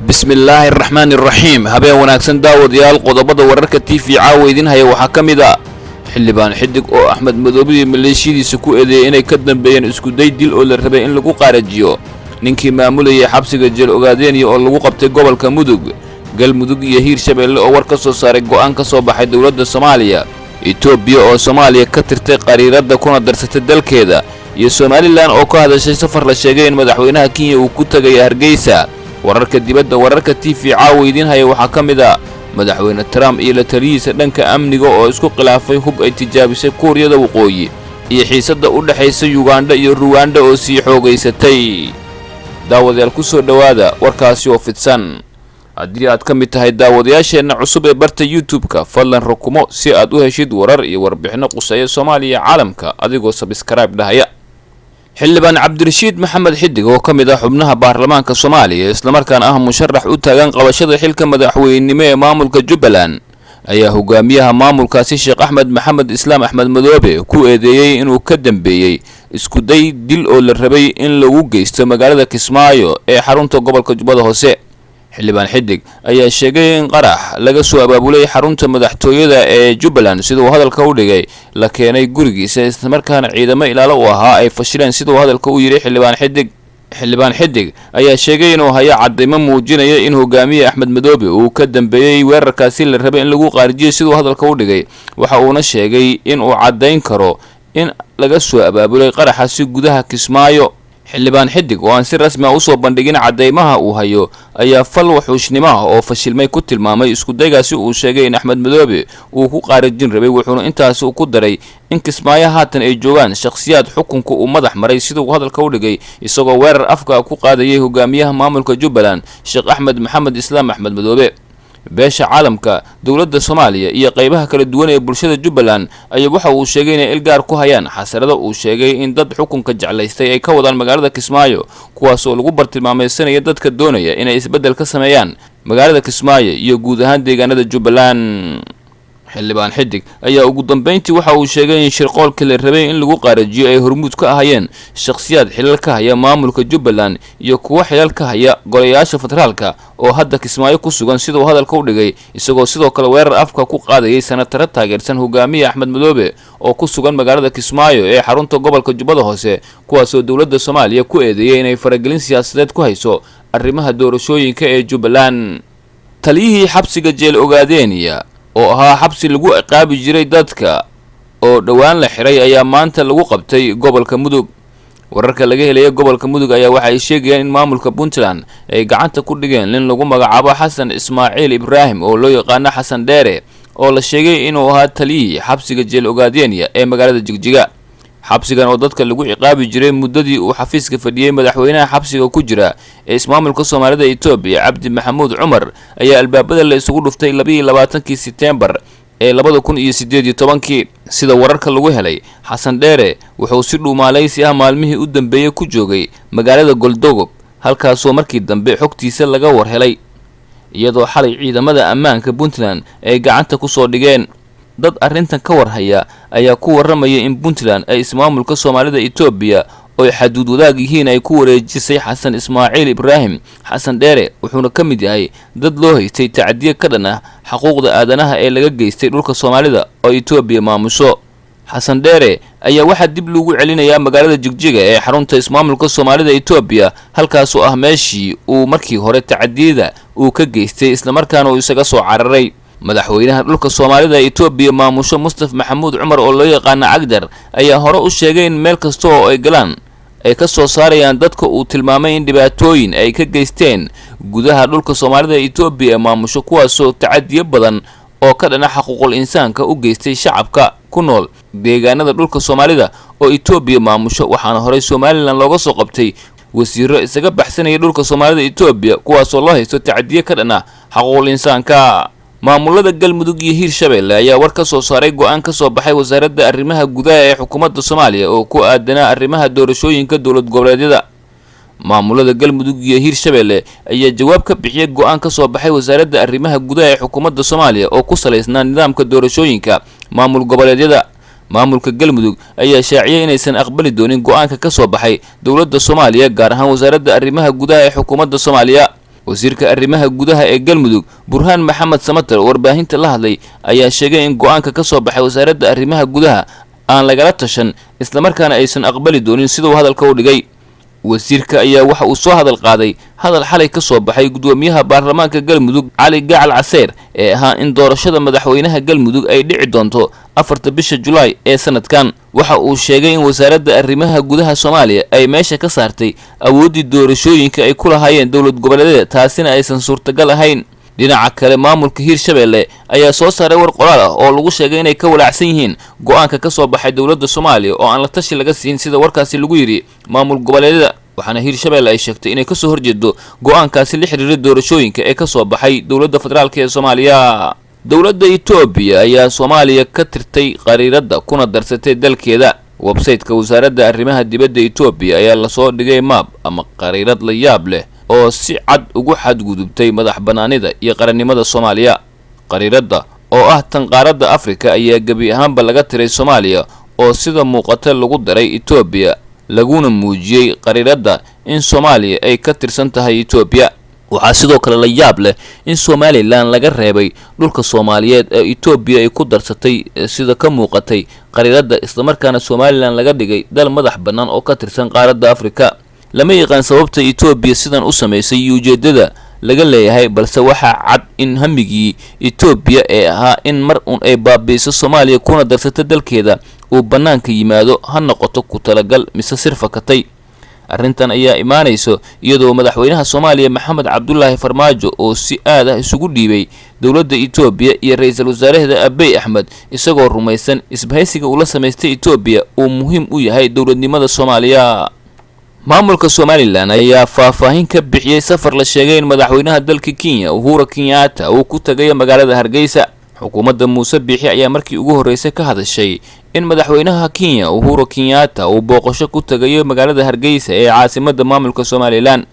bismillaahi raxmaani raxiim habeen wanaagsan daawadayaal qodobada wararka TV caaweydin haya waxaa ka mid ah xildhibaan xidig oo Axmed Madoobe iyo maleeshiyadiisa ku eedeeyay inay ka dambeeyeen isku day dil oo la rabay in lagu qaarajiyo ninkii maamulayay xabsiga jeel ogaadeen oo lagu qabtay gobolka Mudug galmudug iyo Hiirshabeelle oo war ka soo saaray go'aan ka soo baxay dawladda Soomaaliya Itoobiya oo Soomaaliya ka tirtay qariirada kuna darsatay dalkeeda iyo Somaliland oo ka hadashay safar la sheegay in madaxweynaha Kenya uu ku tagay Hargeysa wararka dibadda wararka TV caaweydin haya waxaa ka mid ah madaxweyne Trump iyo la taliyihiisa dhanka amniga oo isku khilaafay hub ay tijaabisay Kuuriyada Waqooyi iyo xiisadda u dhaxaysa Uganda iyo Rwanda oo sii xoogaysatay daawadayaal ku soo dhawaada warkaasi oo fidsan haddii aad ka mid tahay daawadayaasheena cusub ee barta YouTube-ka fadlan rukumo si aad u heshid warar iyo warbixino quseeya Soomaaliya caalamka adigoo subscribe dhahaya xildhibaan cabdirashiid maxamed xidig oo ka mid ah xubnaha baarlamaanka Soomaaliya isla markaana ah musharax u taagan qabashada xilka madaxweynenimo ee maamulka Jubbaland ayaa hogaamiyaha maamulkaasi Sheekh Axmed Maxamed Islaam Axmed Madoobe ku eedeeyay inuu ka dambeeyay isku day dil oo la rabay in lagu geysto magaalada Kismaayo ee xarunta gobolka Jubbada Hoose xildhibaan xidig ayaa sheegay in qarax laga soo abaabulay xarunta madaxtooyada ee Jubbaland sidoo hadalka u dhigay la keenay gurigiisa isla markaana ciidamo ilaalo u ahaa ay fashileen sidoo hadalka u yiri xildhibaan xidig ayaa sheegay inuu hayo cadeymo muujinaya in hogaamiye Axmed Madoobe uu ka dambeeyay weerarkaasi la rabay in lagu qaarijiyo sidoo hadalka u dhigay waxa uuna sheegay in uu cadeyn karo in laga soo abaabulay qaraxaasi gudaha Kismaayo xildhibaan xidig oo aan si rasmi ah u soo bandhigin cadeymaha uu hayo ayaa fal wuxuushnimo ah oo fashilmay ku tilmaamay isku daygaasi uu sheegay in Axmed Madoobe uu ku qaarijin rabay wuxuuna intaas ku daray in Kismaayo haatan ay joogaan shakhsiyaad xukunka uu madax maray sidoo hadalka u dhigay isagoo weerar afka ku qaadayay hogaamiyaha maamulka Jubbaland Sheekh Axmed Maxamed Islaam Axmed Madoobe beesha caalamka dawladda Soomaaliya iyo qaybaha kala duwan ee bulshada Jubbaland ayaa waxa uu sheegay in ilgaar ku hayaan xasarada uu sheegay in dad xukunka jeclaystay ay ka wadaan magaalada Kismaayo kuwaas oo lagu bartilmaameedsanaya dadka doonaya inay isbedel ka sameeyaan magaalada Kismaayo iyo guud ahaan deegaanada Jubbaland xildhibaan xidig ayaa ugu dambeyntii waxa uu sheegay in shirqoolka la rabay in lagu qaarajiyo ay hormuud ka ahayeen shakhsiyaad xilal ka haya maamulka Jubbaland iyo kuwa xilal ka haya golayaasha federaalka oo hadda Kismaayo ku sugan sidoo hadalka u dhigay isagoo sidoo kale weerar afka ku qaadayay senator taageersan hogaamiye Axmed Madoobe oo ku sugan magaalada Kismaayo ee xarunta gobolka Jubbada Hoose kuwaas oo dawladda Soomaaliya ku eedeeyay inay faragelin siyaasadeed ku hayso arrimaha doorashooyinka ee Jubbaland taliyihii xabsiga jeel ogaadeen oo ahaa xabsi lagu ciqaabi jiray dadka oo dhawaan la xiray ayaa maanta lagu qabtay gobolka Mudug wararka laga helay gobolka Mudug ayaa waxa ay sheegayaan in maamulka Puntland ay gacanta ku dhigeen nin lagu magacaabo Xasan Ismaaciil Ibraahim oo loo yaqaan Xasan Dheere oo la sheegay inuu ahaa taliyihii xabsiga jeel ogaadeen ee magaalada Jigjiga xabsigan oo dadka lagu ciqaabi jiray muddadii uu xafiiska fadhiyay madaxweynaha xabsiga ku jira ee ismaamulka Soomaalida Itoobiya Cabdi Maxamuud Cumar ayaa albaabada la isugu dhuftay 22 September ee 2018 sida wararka lagu helay Xasan Dheere wuxuu si dhuumaalaysi ah maalmihii u dambeeyay ku joogay magaalada Goldogob halkaas oo markii dambe xogtiisa laga war helay iyadoo xalay ciidamada ammaanka Puntland ay gacanta ku soo dhigeen dad arrintan ka war haya ayaa ku waramaya in Puntland ay ismaamulka Soomaalida Itoobiya oo xaduud wadaag yihiin ay ku wareejisay Xasan Ismaaciil Ibraahim Xasan Dheere wuxuuna ka mid yahay dad loo haystay tacdiye ka dhan ah xuquuqda aadanaha ee laga geystay dhulka Soomaalida oo Itoobiya maamusho Xasan Dheere ayaa waxa dib loogu celinayaa magaalada Jigjiga ee xarunta ismaamulka Soomaalida Itoobiya halkaas oo ah meeshii uu markii hore tacdiyada uu ka geystay isla markaana uu isaga soo cararay madaxweynaha dhulka Soomaalida Itoobiya maamusho Mustafa Maxamuud Cumar oo loo yaqaan Cagdar ayaa hore u sheegay in meel kasta oo ay galaan ay ka soo saarayaan dadka uu tilmaamay in dhibaatooyin ay ka geysteen gudaha dhulka Soomaalida Itoobiya maamusho kuwaas oo tacadiye badan oo ka dhana xuquuqul insaanka u geystay shacabka ku nool deegaanada dhulka Soomaalida oo Itoobiya maamusho waxaana hore Somaliland looga soo qabtay wasiiro isaga baxsanaya dhulka Soomaalida Itoobiya kuwaas oo loo haysto tacadiye ka dhana xuquuqul insaanka maamulada galmudug iyo Hiirshabeelle ayaa war ka soo saaray go'aan ka soo baxay wasaaradda arrimaha gudaha ee xukuumadda Soomaaliya oo ku aadanaa arrimaha doorashooyinka dawlad goboleedyada maamulada galmudug iyo Hiirshabeelle ayaa jawaab ka bixiyay go'aan ka soo baxay wasaaradda arrimaha gudaha ee xukuumadda Soomaaliya oo ku saleysnaa nidaamka doorashooyinka maamul goboleedyada maamulka galmudug ayaa shaaciyay inaysan aqbali doonin go'aanka ka soo baxay dawladda Soomaaliya gaar ahaan wasaaradda arrimaha gudaha ee xukuumadda Soomaaliya wasiirka arrimaha gudaha ee galmudug burhaan maxamed samatar warbaahinta la hadlay ayaa sheegay in go'aanka ka soo baxay wasaaradda arrimaha gudaha aan lagala tashan isla markaana aysan aqbali doonin sida uu hadalka u dhigay wasiirka ayaa waxa uu soo hadal qaaday hadal xalay ka soo baxay gudoomiyaha baarlamaanka galmudug cali gacal caseer ee ahaa in doorashada madaxweynaha galmudug ay dhici doonto 4 bisha Julaay ee sanadkan waxa uu sheegay in wasaaradda arrimaha gudaha Soomaaliya ay meesha ka saartay awoodii doorashooyinka ay ku lahaayeen dawlad goboleedyada taasina aysan suurtagal ahayn dhinaca kale maamulka Hirshabeelle ayaa soo saaray war qoraal ah oo lagu sheegay inay ka walaacsan yihiin go'aanka ka soo baxay dawladda Soomaaliya oo aan la tashi laga siin sida warkaasi lagu yiri maamul goboleedyada waxaana Hirshabeelle ay sheegtay inay ka soo horjeedo go'aankaasi la xiriira doorashooyinka ee ka soo baxay dawladda federaalka ee Soomaaliya dawladda Itoobiya ayaa Soomaaliya ka tirtay qariirada kuna darsatay dalkeeda website-ka wasaaradda arrimaha dibadda Itoobiya ayaa la soo dhigay map ama qariirad la yaab leh oo si cad ugu xadgudubtay madax banaanida iyo qarannimada Soomaaliya qariirada oo ah tan qaaradda Afrika ayaa gabi ahaanba laga tiray Soomaaliya oo sida muuqata lagu daray Itoobiya laguna muujiyay qariirada in Soomaaliya ay ka tirsan tahay Itoobiya waxaa sidoo kale la yaab leh in Somaliland laga reebay dhulka Soomaaliyeed ee Itoobiya ay ku darsatay sida ka muuqatay qariirada isla markaana Somaliland laga dhigay dal madax bannaan oo ka tirsan qaaradda Afrika lama yaqaan sababta Itoobiya sidan u sameysay ujeedada laga leeyahay balse waxa cad in hamigii Itoobiya ee ahaa in mar un ay baabiiso Soomaaliya kuna darsatay dalkeeda uu banaanka yimaado ha noqoto ku talagal mise sirfa katay arrintan ayaa imaanayso iyadoo madaxweynaha Soomaaliya Maxamed Cabdullaahi Farmaajo oo si aad ah isugu dhiibay dawladda Itoobiya iyo ra'iisul wasaaraha Abiy Ahmed isagoo rumaysan isbahaysiga uu la sameystay Itoobiya uu muhiim u yahay dawladnimada Soomaaliya maamulka Somaliland ayaa faahfaahin ka bixiyay safar la sheegay in madaxweynaha dalka Kenya Uhuro Kenyatta uu ku tagay magaalada Hargeysa xukuumadda Muuse Biixi ayaa markii ugu horeysay ka hadashay in madaxweynaha Kenya Uhuro Kenyatta uu booqasho ku tagay magaalada Hargeysa ee caasimadda maamulka Somaliland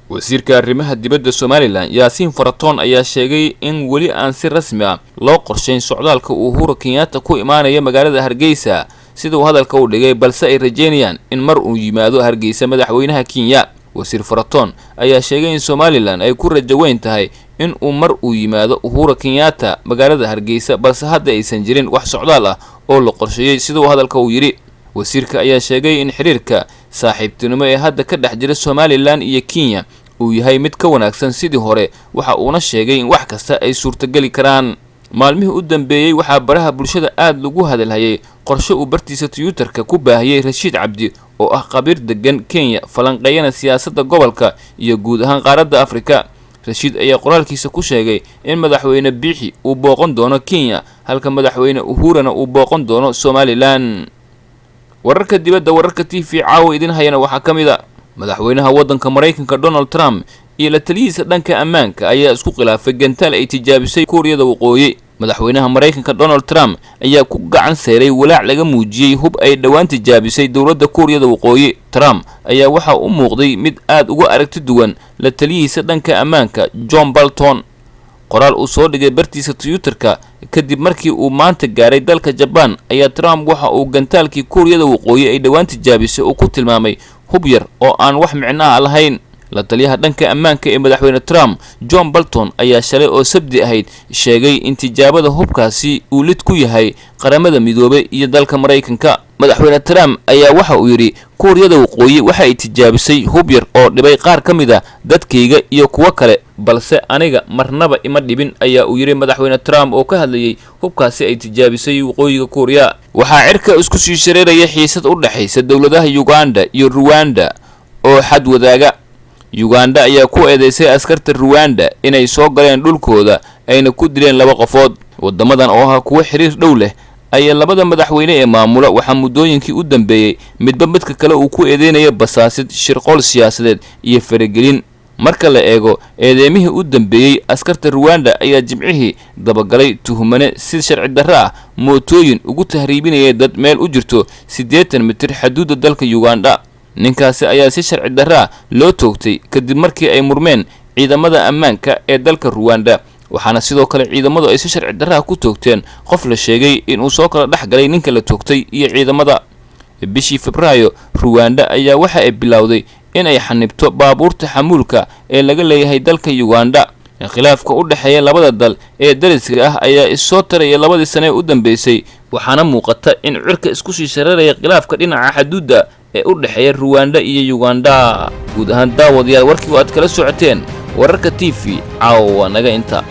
wasiirka arrimaha dibadda Somaliland Yaasiin Faratoon ayaa sheegay in wali aan si rasmi ah loo qorsheyn socdaalka Uhuro Kenyatta ku imaanaya magaalada Hargeysa sida uu hadalka u dhigay balse ay rajeynayaan in mar uu yimaado Hargeysa madaxweynaha Kenya wasiir Faratoon ayaa sheegay in Somaliland ay ku rajo weyn tahay in uu mar uu yimaado Uhuro Kenyatta magaalada Hargeysa balse hadda aysan jirin wax socdaal ah oo la qorsheeyay sida uu hadalka u yiri wasiirka ayaa sheegay in xiriirka saaxiibtinimo ee hadda ka dhex jira Somaliland iyo Kenya uu yahay mid ka wanaagsan sidii hore waxa uuna sheegay in wax kasta ay suurtagali karaan maalmihii u dambeeyay waxaa baraha bulshada aad lagu hadalhayay qorshe uu bartiisa Twitter-ka ku baahiyay Rashiid Cabdi oo ah qabiir degan Kenya falanqeeyana siyaasadda gobolka iyo guud ahaan qaaradda Afrika Rashiid ayaa qoraalkiisa ku sheegay in madaxweyne Biixi uu booqan doono Kenya halka madaxweyne Uhurona uu booqan doono Somaliland wararka dibadda wararka TV caawa idin hayana waxaa kamid ah madaxweynaha waddanka Mareykanka Donald Trump iyo la taliyihiisa dhanka ammaanka ayaa isku khilaafay gantaal ay tijaabisay Kuuriyada Waqooyi madaxweynaha Mareykanka Donald Trump ayaa ku gacan seeray walaac laga muujiyay hub ay dhawaan tijaabisay dawladda Kuuriyada Waqooyi Trump ayaa waxa uu muuqday mid aad uga aragti duwan la taliyihiisa dhanka ammaanka John Bolton qoraal uu soo dhigay bartiisa Twitter-ka kadib markii uu maanta gaaray dalka Japan ayaa Trump waxa uu gantaalkii Kuuriyada Waqooyi ay dhawaan tijaabisay oo ku tilmaamay hub yar oo aan wax micno ah lahayn la taliyaha dhanka ammaanka ee madaxweyne Trump John Bolton ayaa shalay oo sabti ahayd sheegay in tijaabada hubkaasi uu lid ku yahay qaramada midoobay iyo dalka Mareykanka madaxweyne Trump ayaa waxa uu yiri Kuuriyada Waqooyi waxa ay tijaabisay hub yar oo dhibay qaar kamid ah dadkayga iyo kuwa kale balse aniga marnaba ima dhibin ayaa uu yiri madaxweyne Trump oo ka hadlayay hubkaasi ay tijaabisay waqooyiga Kuuriya waxaa cirka isku sii shareeraya xiisad u dhaxaysa dawladaha Uganda iyo Rwanda oo xad wadaaga Uganda ayaa ku eedeysay askarta Rwanda inay soo galeen dhulkooda ayna ku dileen 2 qofood wadamadan oo ah kuwa xiriir dhow leh ayaa labada madaxweyne ee maamula waxa muddooyinkii u dambeeyay midba midka kale uu ku eedeynaya basaasid shirqool siyaasadeed iyo faragelin marka la eego eedeemihii u dambeeyay askarta Rwanda ayaa jimcihii dabagalay tuhmane si sharci darro ah mootooyin ugu tahriibinaya dad meel u jirto 80 mitir xuduudda dalka Uganda ninkaasi ayaa si sharci darro loo toogtay kadib markii ay murmeen ciidamada ammaanka ee dalka Rwanda waxaana sidoo kale ciidamadu ay si sharci darro ku toogteen qof la sheegay in uu soo kala dhaxgalay ninka la toogtay iyo ciidamada bishii Febraayo Rwanda ayaa waxa ay bilowday inay xanibto baabuurta xamuulka ee laga leeyahay dalka Uganda. khilaafka u dhaxeeya labada dal ee dariska ah ayaa isoo taraya labadii sano u dambeysay, waxaana muuqata in cirka isku sii shareeraya khilaafka dhinaca xuduudda ee u dhaxeeya Rwanda iyo Uganda. guud ahaan daawadayaal warkii aad kala socoteen wararka TV caawa naga inta